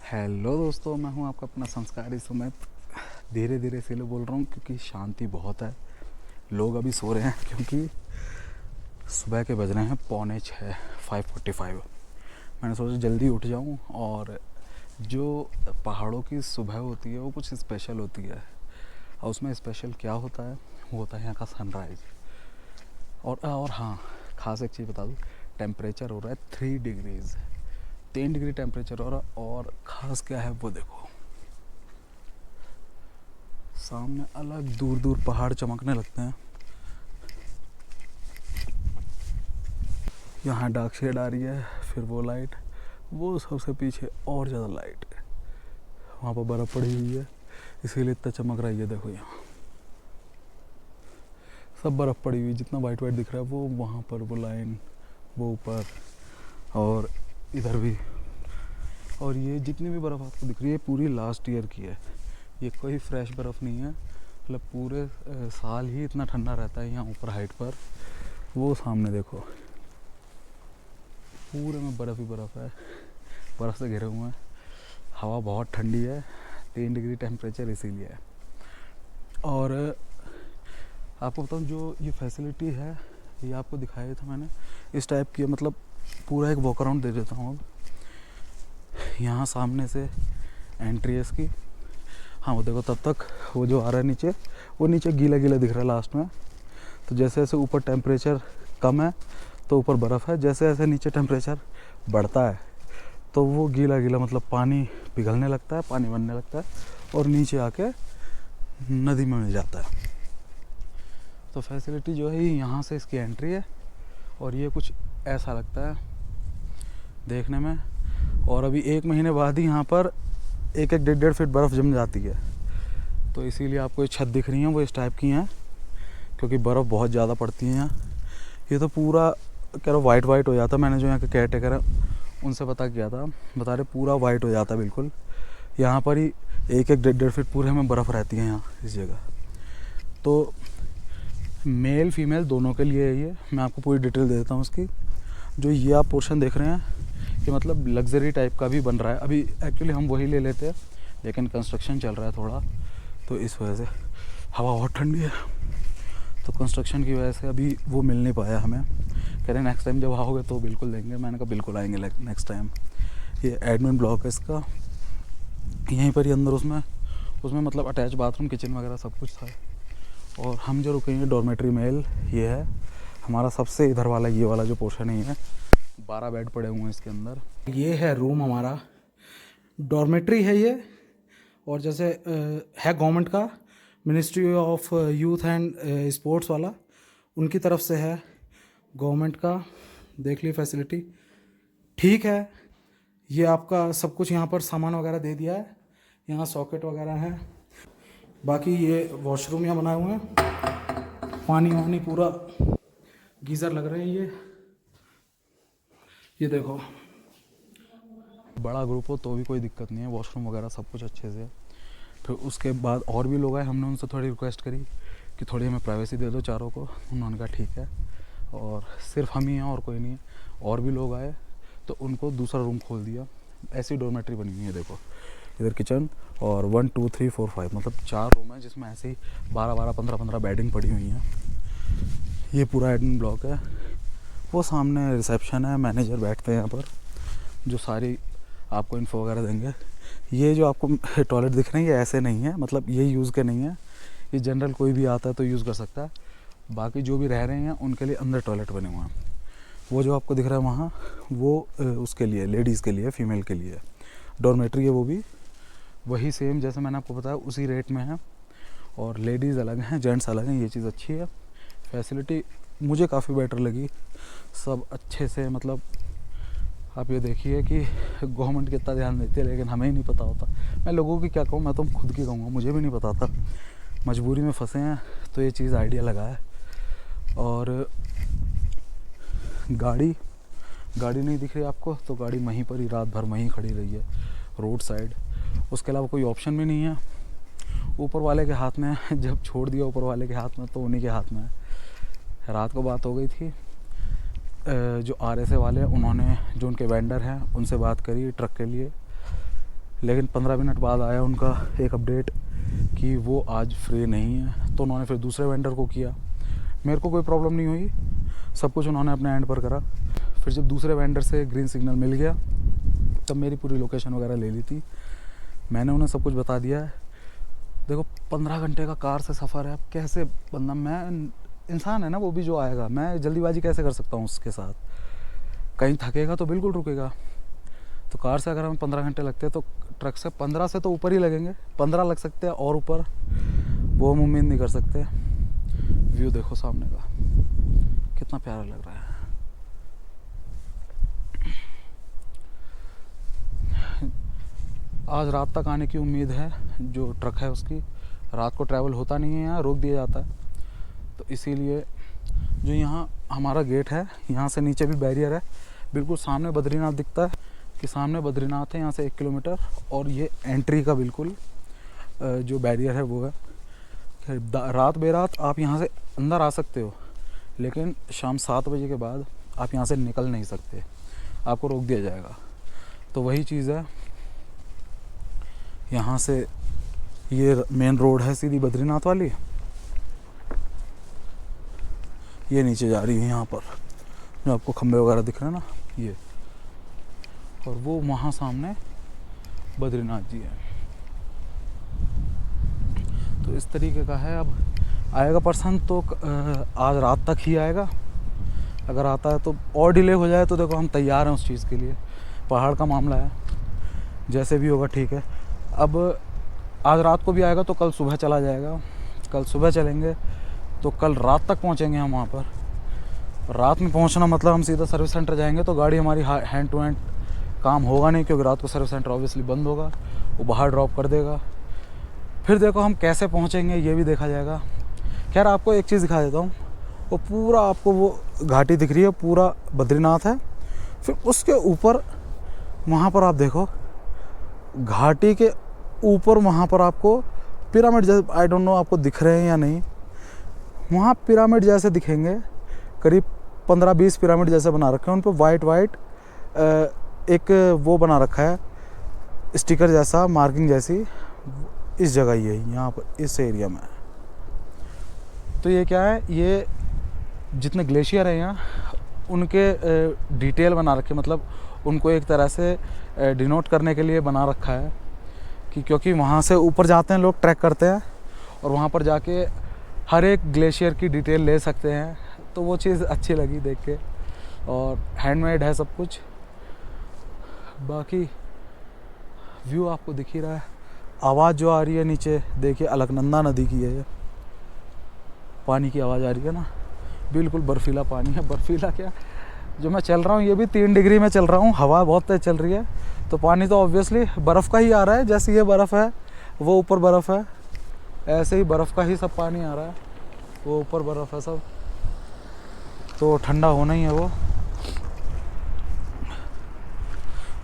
Hello दोस्तों, मैं हूं आपका अपना संस्कारी सुमित। धीरे धीरे इसलिए बोल रहा हूं क्योंकि शांति बहुत है। लोग अभी सो रहे हैं क्योंकि सुबह के बज रहे हैं 5:45, 5:45। मैंने सोचा जल्दी उठ जाऊं। और जो पहाड़ों की सुबह होती है वो कुछ स्पेशल होती है, और उसमें स्पेशल क्या होता है, वो होता है यहाँ का सनराइज़। और हाँ, ख़ास एक चीज़ बता दूँ, टेम्परेचर हो रहा है 3 डिग्रीज़, 3 डिग्री टेम्परेचर हो रहा है। और ख़ास क्या है वो देखो, सामने अलग दूर दूर पहाड़ चमकने लगते हैं। यहाँ डार्क शेड आ रही है, फिर वो लाइट, वो सबसे पीछे और ज़्यादा लाइट है। वहाँ पर बर्फ़ पड़ी हुई है, इसीलिए इतना चमक रहा है। ये देखो, यहाँ सब बर्फ़ पड़ी हुई, जितना वाइट वाइट दिख रहा है वो वहाँ पर, वो लाइन, वो ऊपर और इधर भी। और ये जितनी भी बर्फ़ आपको दिख रही है पूरी लास्ट ईयर की है, ये कोई फ्रेश बर्फ़ नहीं है। मतलब पूरे साल ही इतना ठंडा रहता है यहाँ ऊपर हाइट पर। वो सामने देखो, पूरे में बर्फ़ ही बर्फ़ है, बर्फ़ से घिरे हुए हैं। हवा बहुत ठंडी है, 3 डिग्री टेम्परेचर इसीलिए है। और आपको बताऊँ, जो ये फैसिलिटी है ये आपको दिखाया था मैंने, इस टाइप की है। मतलब पूरा एक वॉक अराउंड दे देता हूँ अब। यहाँ सामने से एंट्री है इसकी। हाँ वो देखो, तब तक वो जो आ रहा है नीचे, वो नीचे गीला गीला दिख रहा है लास्ट में। तो जैसे जैसे ऊपर टेम्परेचर कम है तो ऊपर बर्फ़ है, जैसे जैसे नीचे टेम्परेचर बढ़ता है तो वो गीला गीला, मतलब पानी पिघलने लगता है, पानी बनने लगता है और नीचे आके नदी में मिल जाता है। तो फैसिलिटी जो है यहाँ से इसकी एंट्री है, और ये कुछ ऐसा लगता है देखने में। और अभी 1 महीने बाद ही यहाँ पर 1-1, 1.5 फीट बर्फ़ जम जाती है। तो इसीलिए आपको ये छत दिख रही हैं वो इस टाइप की हैं, क्योंकि बर्फ़ बहुत ज़्यादा पड़ती है यहाँ। ये तो पूरा कह रहा वाइट वाइट हो जाता। मैंने जो यहाँ के केयर टेकर है उनसे पता किया था, बता रहे पूरा वाइट हो जाता बिल्कुल। यहाँ पर ही 1-1, 1.5 फीट पूरे में बर्फ़ रहती है यहाँ इस जगह। तो मेल फीमेल दोनों के लिए ये, मैं आपको पूरी डिटेल दे देता हूँ उसकी। जो ये आप पोर्शन देख रहे हैं कि मतलब लग्जरी टाइप का भी बन रहा है। अभी एक्चुअली हम वही ले लेते हैं, लेकिन कंस्ट्रक्शन चल रहा है थोड़ा, तो इस वजह से हवा बहुत ठंडी है, तो कंस्ट्रक्शन की वजह से अभी वो मिल नहीं पाया हमें। कह रहे नेक्स्ट टाइम जब आओगे तो बिल्कुल देंगे। मैंने कहा बिल्कुल आएंगे नेक्स्ट टाइम। ये एडमिन ब्लॉक है इसका, यहीं पर ही अंदर उसमें मतलब अटैच बाथरूम, किचन वगैरह सब कुछ था। और हम जो रुकेंगे डॉर्मेट्री मेल ये है हमारा, सबसे इधर वाला ये वाला जो पोर्शन है, 12 बेड पड़े हुए हैं इसके अंदर। ये है रूम हमारा, डॉर्मेट्री है ये। और जैसे है गवर्नमेंट का, ministry of youth and sports वाला, उनकी तरफ से है गवर्नमेंट का। देख ली फैसिलिटी ठीक है। ये आपका सब कुछ यहाँ पर सामान वगैरह दे दिया है, यहाँ सॉकेट वगैरह है। बाकी ये वॉशरूम यहाँ बनाए हुए हैं, पानी वानी पूरा गीज़र लग रहे हैं ये देखो। बड़ा ग्रुप हो तो भी कोई दिक्कत नहीं है, वॉशरूम वगैरह सब कुछ अच्छे से। फिर उसके बाद और भी लोग आए, हमने उनसे थोड़ी रिक्वेस्ट करी कि थोड़ी हमें प्राइवेसी दे दो चारों को। उन्होंने कहा ठीक है, और सिर्फ हम ही हैं और कोई नहीं है। और भी लोग आए तो उनको दूसरा रूम खोल दिया। ऐसी डोरमेट्री बनी हुई है देखो, इधर किचन और 1 2 3 4 5 मतलब 4 रूम है, जिसमें ऐसे ही 12-12, 15-15 बेडिंग पड़ी हुई हैं। ये पूरा एडमिन ब्लॉक है। वो सामने रिसेप्शन है, मैनेजर बैठते हैं यहाँ पर, जो सारी आपको इन्फो वगैरह देंगे। ये जो आपको टॉयलेट दिख रहे हैं ये ऐसे नहीं है, मतलब ये यूज़ के नहीं है, ये जनरल कोई भी आता है तो यूज़ कर सकता है। बाकी जो भी रह रहे हैं उनके लिए अंदर टॉयलेट बने हुए हैं। वो जो आपको दिख रहा है वहाँ, वो उसके लिए, लेडीज़ के लिए, फ़ीमेल के लिए डॉर्मेट्री है। वो भी वही सेम जैसे मैंने आपको बताया उसी रेट में है, और लेडीज़ अलग हैं, जेंट्स अलग हैं। ये चीज़ अच्छी है, फैसिलिटी मुझे काफ़ी बेटर लगी। सब अच्छे से, मतलब आप ये देखिए कि गवर्नमेंट कितना ध्यान देती है, लेकिन हमें ही नहीं पता होता। मैं लोगों की क्या कहूँ, मैं तो खुद की कहूँगा, मुझे भी नहीं पता था। मजबूरी में फंसे हैं तो ये चीज़ आइडिया लगा है। और गाड़ी नहीं दिख रही आपको, तो गाड़ी वहीं पर ही रात भर वहीं खड़ी रही है रोड साइड। उसके अलावा कोई ऑप्शन भी नहीं है। ऊपर वाले के हाथ में है, जब छोड़ दिया ऊपर वाले के हाथ में तो उन्हीं के हाथ में है। रात को बात हो गई थी, जो RSA वाले उन्होंने, जो उनके वेंडर हैं उनसे बात करी ट्रक के लिए, लेकिन 15 मिनट बाद आया उनका एक अपडेट कि वो आज फ्री नहीं है। तो उन्होंने फिर दूसरे वेंडर को किया। मेरे को कोई प्रॉब्लम नहीं हुई, सब कुछ उन्होंने अपने एंड पर करा। फिर जब दूसरे वेंडर से ग्रीन सिग्नल मिल गया तब मेरी पूरी लोकेशन वगैरह ले ली थी, मैंने उन्हें सब कुछ बता दिया है। देखो 15 घंटे का कार से सफ़र है, अब कैसे बंदा, मैं इंसान है ना वो भी जो आएगा, मैं जल्दीबाजी कैसे कर सकता हूँ उसके साथ। कहीं थकेगा तो बिल्कुल रुकेगा। तो कार से अगर हमें 15 घंटे लगते हैं तो ट्रक से 15 से तो ऊपर ही लगेंगे, 15 लग सकते हैं और ऊपर वो हम उम्मीद नहीं कर सकते। व्यू देखो सामने का कितना प्यारा लग रहा है। आज रात तक आने की उम्मीद है, जो ट्रक है उसकी। रात को ट्रैवल होता नहीं है, यहाँ रोक दिया जाता है। तो इसीलिए जो यहाँ हमारा गेट है, यहाँ से नीचे भी बैरियर है, बिल्कुल सामने बद्रीनाथ दिखता है कि सामने बद्रीनाथ है, यहाँ से 1 किलोमीटर। और ये एंट्री का बिल्कुल जो बैरियर है वो है। रात बेरात आप यहाँ से अंदर आ सकते हो, लेकिन शाम 7 बजे के बाद आप यहाँ से निकल नहीं सकते, आपको रोक दिया जाएगा। तो वही चीज़ है, यहाँ से ये मेन रोड है सीधी बद्रीनाथ वाली, ये नीचे जा रही है यहाँ पर जो आपको खंबे वगैरह दिख रहे हैं ना ये, और वो वहाँ सामने बद्रीनाथ जी है। तो इस तरीके का है। अब आएगा पर्सन तो आज रात तक ही आएगा। अगर आता है तो और डिले हो जाए तो देखो हम तैयार हैं उस चीज़ के लिए। पहाड़ का मामला है, जैसे भी होगा ठीक है। अब आज रात को भी आएगा तो कल सुबह चला जाएगा। कल सुबह चलेंगे तो कल रात तक पहुंचेंगे हम वहाँ पर। रात में पहुंचना मतलब हम सीधा सर्विस सेंटर जाएंगे तो गाड़ी हमारी हैंड टू हैंड काम होगा नहीं, क्योंकि रात को सर्विस सेंटर ऑब्वियसली बंद होगा, वो बाहर ड्रॉप कर देगा। फिर देखो हम कैसे पहुँचेंगे ये भी देखा जाएगा। खैर आपको एक चीज़ दिखा देता हूँ, वो पूरा आपको वो घाटी दिख रही है, पूरा बद्रीनाथ है। फिर उसके ऊपर वहाँ पर आप देखो, घाटी के ऊपर वहाँ पर आपको पिरामिड जैसे, आई डोंट नो आपको दिख रहे हैं या नहीं, वहाँ पिरामिड जैसे दिखेंगे, करीब 15-20 पिरामिड जैसे बना रखे हैं। उन पर वाइट एक वो बना रखा है स्टिकर जैसा, मार्किंग जैसी, इस जगह ही है, यहाँ पर इस एरिया में। तो ये क्या है, ये जितने ग्लेशियर हैं यहाँ उनके डिटेल बना रखे, मतलब उनको एक तरह से डिनोट करने के लिए बना रखा है कि क्योंकि वहाँ से ऊपर जाते हैं लोग, ट्रैक करते हैं और वहाँ पर जाके हर एक ग्लेशियर की डिटेल ले सकते हैं। तो वो चीज़ अच्छी लगी देख के, और हैंडमेड है सब कुछ। बाकी व्यू आपको दिख ही रहा है। आवाज़ जो आ रही है नीचे देखिए, अलकनंदा नदी की है ये, पानी की आवाज़ आ रही है ना, बिल्कुल बर्फीला पानी है। बर्फीला क्या, जो मैं चल रहा हूँ ये भी 3 डिग्री में चल रहा हूँ, हवा बहुत तेज चल रही है, तो पानी तो ऑब्वियसली बर्फ़ का ही आ रहा है। जैसे ये बर्फ़ है वो ऊपर बर्फ़ है, ऐसे ही बर्फ़ का ही सब पानी आ रहा है, वो ऊपर बर्फ़ है सब, तो ठंडा होना ही है वो।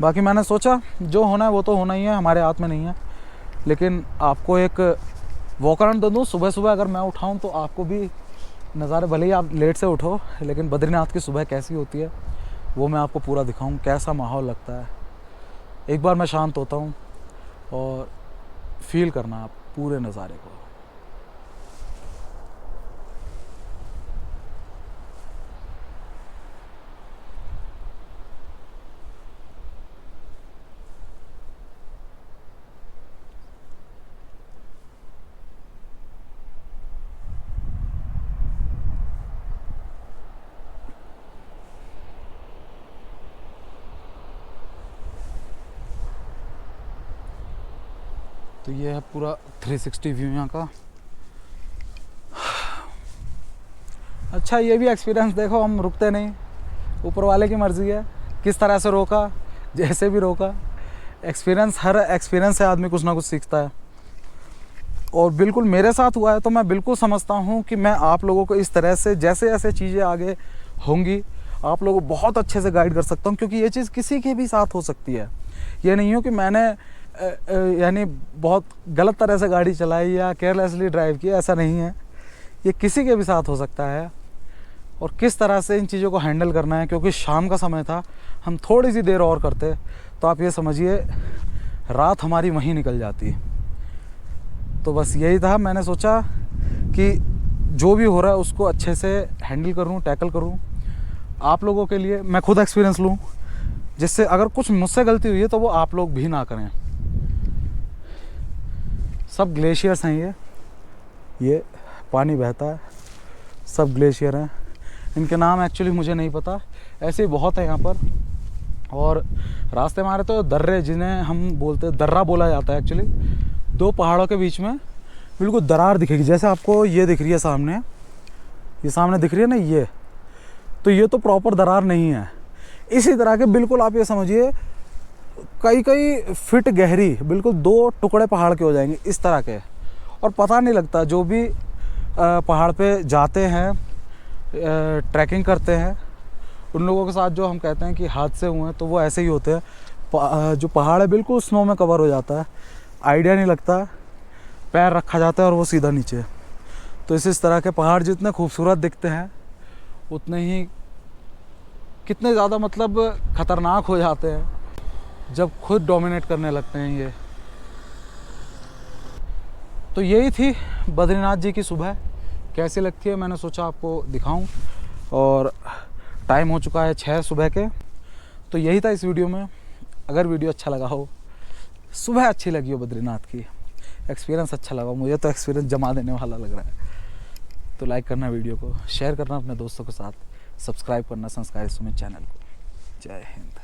बाकी मैंने सोचा जो होना है वो तो होना ही है, हमारे हाथ में नहीं है। लेकिन आपको एक वॉक अराउंड दे दूँ, सुबह सुबह अगर मैं उठाऊँ तो आपको भी नज़ारे, भले ही आप लेट से उठो, लेकिन बद्रीनाथ की सुबह कैसी होती है वो मैं आपको पूरा दिखाऊं, कैसा माहौल लगता है। एक बार मैं शांत होता हूँ और फील करना आप पूरे नज़ारे को। तो ये है पूरा 360 व्यू यहाँ का। अच्छा, ये भी एक्सपीरियंस देखो, हम रुकते नहीं, ऊपर वाले की मर्ज़ी है किस तरह से रोका, जैसे भी रोका। एक्सपीरियंस, हर एक्सपीरियंस से आदमी कुछ ना कुछ सीखता है, और बिल्कुल मेरे साथ हुआ है। तो मैं बिल्कुल समझता हूँ कि मैं आप लोगों को इस तरह से, जैसे जैसे चीज़ें आगे होंगी, आप लोगों को बहुत अच्छे से गाइड कर सकता हूँ, क्योंकि ये चीज़ किसी के भी साथ हो सकती है। ये नहीं हो कि मैंने यानी बहुत गलत तरह से गाड़ी चलाई या केयरलेसली ड्राइव किया, ऐसा नहीं है। ये किसी के भी साथ हो सकता है, और किस तरह से इन चीज़ों को हैंडल करना है। क्योंकि शाम का समय था, हम थोड़ी सी देर और करते तो आप ये समझिए रात हमारी वहीं निकल जाती। तो बस यही था, मैंने सोचा कि जो भी हो रहा है उसको अच्छे से हैंडल करूं, टैकल करूं, आप लोगों के लिए मैं खुद एक्सपीरियंस लूं, जिससे अगर कुछ मुझसे गलती हुई है तो वो आप लोग भी ना करें। सब ग्लेशियर्स हैं, ये पानी बहता है, सब ग्लेशियर हैं। इनके नाम एक्चुअली मुझे नहीं पता, ऐसे ही बहुत है यहाँ पर। और रास्ते में आ रहे तो दर्रे, जिन्हें हम बोलते हैं दर्रा बोला जाता है एक्चुअली, दो पहाड़ों के बीच में बिल्कुल दरार दिखेगी। जैसे आपको ये दिख रही है सामने, ये सामने दिख रही है ना, ये तो ये तो प्रॉपर दरार नहीं है। इसी तरह के बिल्कुल आप ये समझिए कई कई फिट गहरी, बिल्कुल दो टुकड़े पहाड़ के हो जाएंगे इस तरह के। और पता नहीं लगता, जो भी पहाड़ पे जाते हैं, ट्रैकिंग करते हैं, उन लोगों के साथ जो हम कहते हैं कि हादसे हुए हैं, तो वो ऐसे ही होते हैं। जो पहाड़ है बिल्कुल स्नो में कवर हो जाता है, आइडिया नहीं लगता, पैर रखा जाता है और वो सीधा नीचे। तो इस तरह के पहाड़ जितने खूबसूरत दिखते हैं उतने ही कितने ज़्यादा मतलब ख़तरनाक हो जाते हैं जब खुद डोमिनेट करने लगते हैं ये। तो यही थी बद्रीनाथ जी की सुबह, कैसी लगती है मैंने सोचा आपको दिखाऊं। और टाइम हो चुका है 6 सुबह के। तो यही था इस वीडियो में। अगर वीडियो अच्छा लगा हो, सुबह अच्छी लगी हो, बद्रीनाथ की एक्सपीरियंस अच्छा लगा, मुझे तो एक्सपीरियंस जमा देने वाला लग रहा है, तो लाइक करना, वीडियो को शेयर करना अपने दोस्तों के साथ, सब्सक्राइब करना संस्कारी सुमित चैनल को। जय हिंद।